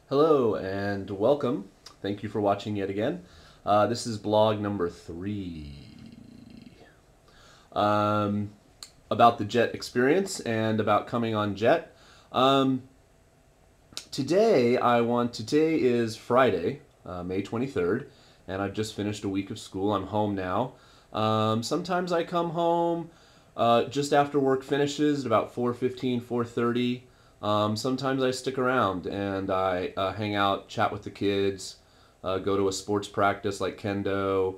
Hello and welcome. Thank you for watching yet again. This is blog number 3 about the Jet experience and about coming on Jet. Today is Friday, May 23rd, and I've just finished a week of school. I'm home now. Sometimes I come home just after work finishes at about 4:15, 4:30. Sometimes I stick around and I hang out, chat with the kids, go to a sports practice like kendo.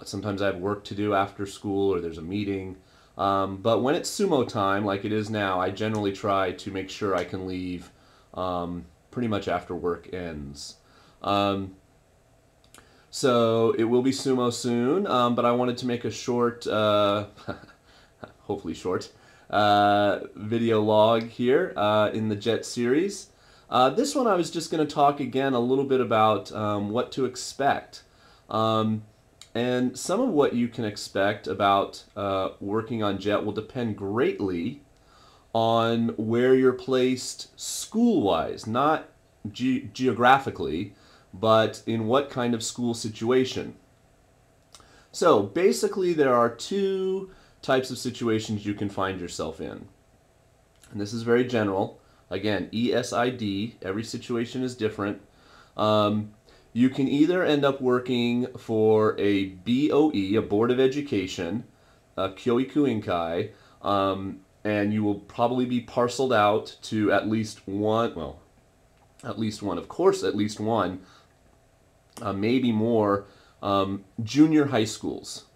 Sometimes I have work to do after school or there's a meeting. But when it's sumo time, like it is now, I generally try to make sure I can leave pretty much after work ends. So it will be sumo soon, but I wanted to make a short, hopefully short, video log here in the Jet series. This one I was just going to talk again a little bit about what to expect. And some of what you can expect about working on Jet will depend greatly on where you're placed school-wise, not geographically, but in what kind of school situation. So basically there are two types of situations you can find yourself in. And this is very general. Again, ESID, every situation is different. You can either end up working for a BOE, a Board of Education, a Kyoiku Inkai, and you will probably be parceled out to at least one, well, at least one, of course, at least one, maybe more, junior high schools.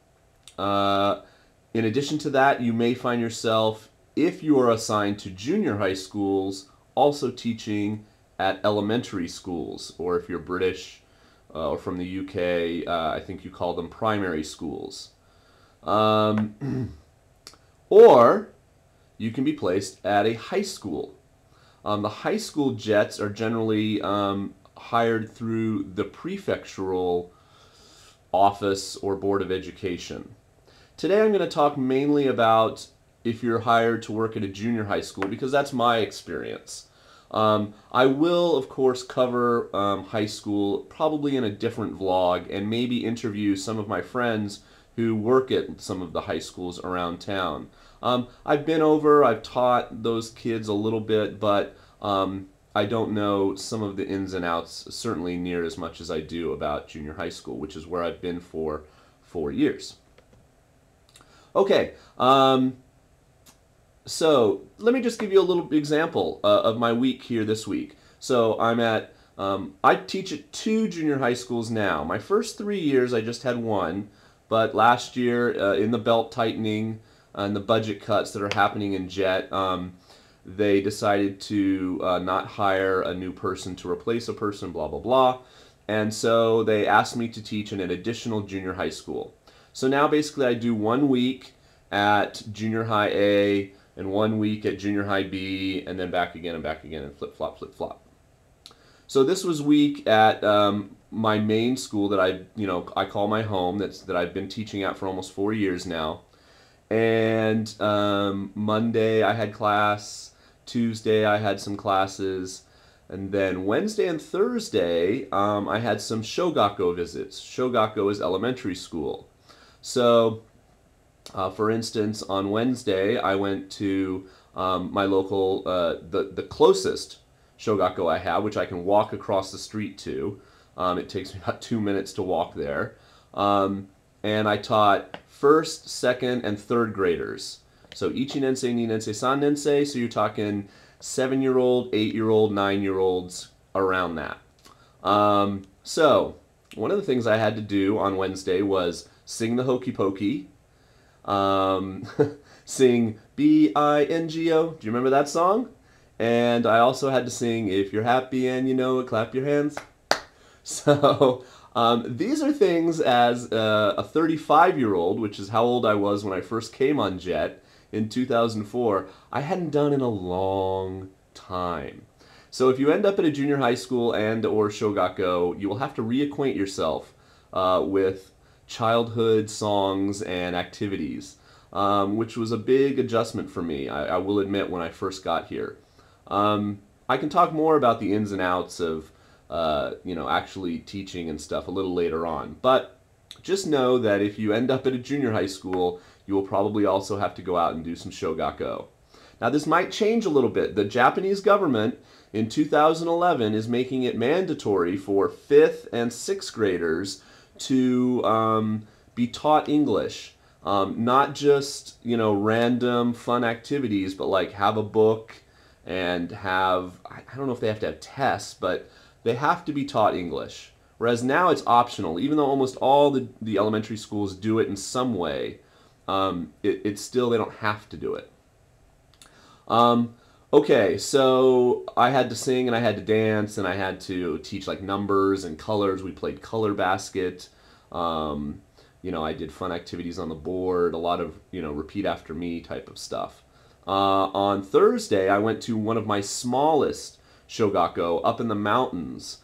In addition to that, you may find yourself, if you are assigned to junior high schools, also teaching at elementary schools, or if you're British or from the UK, I think you call them primary schools. Or you can be placed at a high school. The high school Jets are generally hired through the prefectural office or Board of Education. Today I'm going to talk mainly about if you're hired to work at a junior high school, because that's my experience. I will, of course, cover high school probably in a different vlog and maybe interview some of my friends who work at some of the high schools around town. I've been over, I've taught those kids a little bit, but I don't know some of the ins and outs certainly near as much as I do about junior high school, which is where I've been for 4 years. Okay, so let me just give you a little example of my week here this week. So I teach at 2 junior high schools now. My first 3 years I just had one, but last year in the belt tightening and the budget cuts that are happening in Jet, they decided to not hire a new person to replace a person, blah, blah, blah. And so they asked me to teach in an additional junior high school. So now basically I do 1 week at junior high A and 1 week at junior high B, and then back again and flip-flop, flip-flop. So this was week at my main school that I call my home, that I've been teaching at for almost 4 years now. And Monday I had class, Tuesday I had some classes, and then Wednesday and Thursday I had some Shogakko visits. Shogakko is elementary school. So for instance, on Wednesday I went to my local, the closest Shogakko I have, which I can walk across the street to. It takes me about 2 minutes to walk there. And I taught first, second, and third graders. So Ichinensei, Ninensei, Sannensei, so you're talking 7-year-old, 8-year-old, 9-year-olds, around that. So one of the things I had to do on Wednesday was sing the Hokey Pokey, sing B-I-N-G-O, do you remember that song? And I also had to sing If You're Happy and You Know It, Clap Your Hands. So these are things as a 35-year-old, which is how old I was when I first came on Jet in 2004, I hadn't done in a long time. So if you end up at a junior high school and or Shogakko, you will have to reacquaint yourself with childhood songs and activities, which was a big adjustment for me, I will admit, when I first got here. I can talk more about the ins and outs of actually teaching and stuff a little later on. But just know that if you end up at a junior high school, you will probably also have to go out and do some shogakko. Now this might change a little bit. The Japanese government in 2011 is making it mandatory for 5th and 6th graders to be taught English. Not just, random fun activities, but like have a book and have, I don't know if they have to have tests, but they have to be taught English. Whereas now it's optional, even though almost all the elementary schools do it in some way, it's still, they don't have to do it. Okay, so I had to sing and I had to dance and I had to teach like numbers and colors. We played color basket. I did fun activities on the board, a lot of, repeat after me type of stuff. On Thursday, I went to one of my smallest shogakko up in the mountains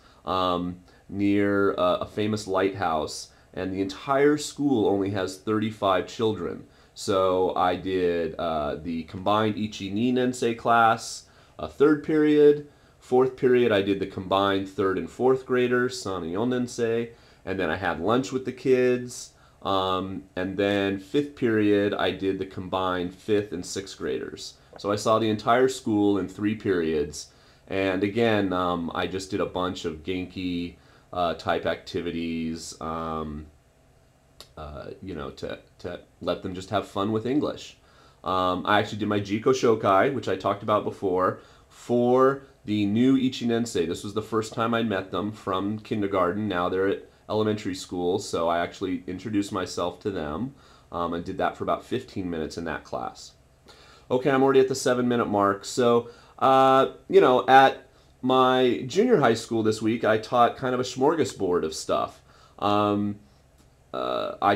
near a famous lighthouse, and the entire school only has 35 children. So I did the combined Ichi ni Nensei class, a 3rd period. 4th period, I did the combined 3rd and 4th graders, San and Yon Nensei, and then I had lunch with the kids. And then 5th period, I did the combined 5th and 6th graders. So I saw the entire school in 3 periods. And again, I just did a bunch of Genki type activities, to let them just have fun with English. I actually did my Jiko Shokai, which I talked about before, for the new Ichinensei. This was the first time I met them from kindergarten. Now they're at elementary school, so I actually introduced myself to them and did that for about 15 minutes in that class. Okay, I'm already at the 7-minute mark. So, at my junior high school this week, I taught kind of a smorgasbord of stuff. I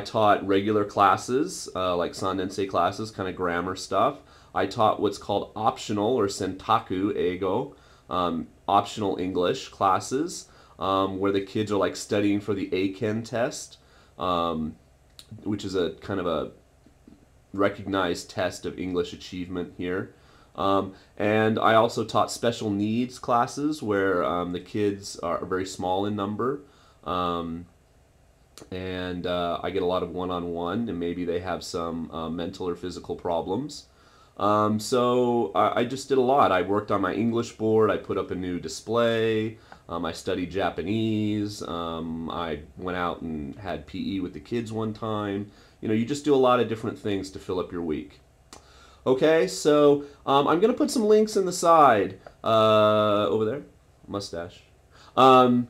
taught regular classes, like Sandensei classes, kind of grammar stuff. I taught what's called optional or sentaku eigo, optional English classes, where the kids are like studying for the Eiken test, which is a kind of a recognized test of English achievement here. And I also taught special needs classes where the kids are very small in number. And I get a lot of one-on-one, and maybe they have some mental or physical problems. So I just did a lot. I worked on my English board. I put up a new display. I studied Japanese. I went out and had PE with the kids one time. You just do a lot of different things to fill up your week. Okay, so I'm going to put some links in the side over there, mustache, to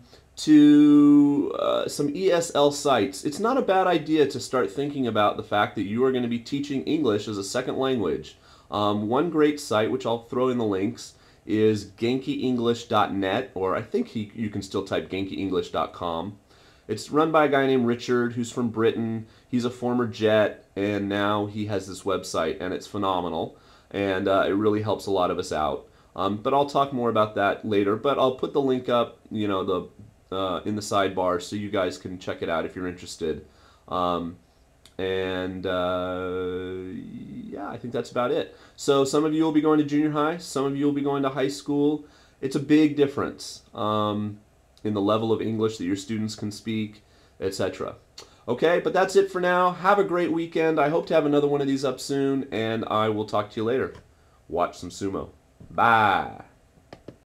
some ESL sites. It's not a bad idea to start thinking about the fact that you are going to be teaching English as a second language. One great site, which I'll throw in the links, is genkyenglish.net, or I think you can still type genkyenglish.com. It's run by a guy named Richard, who's from Britain. He's a former Jet, and now he has this website, and it's phenomenal, and it really helps a lot of us out. But I'll talk more about that later, but I'll put the link up, in the sidebar so you guys can check it out if you're interested. Yeah, I think that's about it. So some of you will be going to junior high, some of you will be going to high school. It's a big difference in the level of English that your students can speak, etc. Okay, but that's it for now. Have a great weekend. I hope to have another one of these up soon, and I will talk to you later. Watch some sumo. Bye.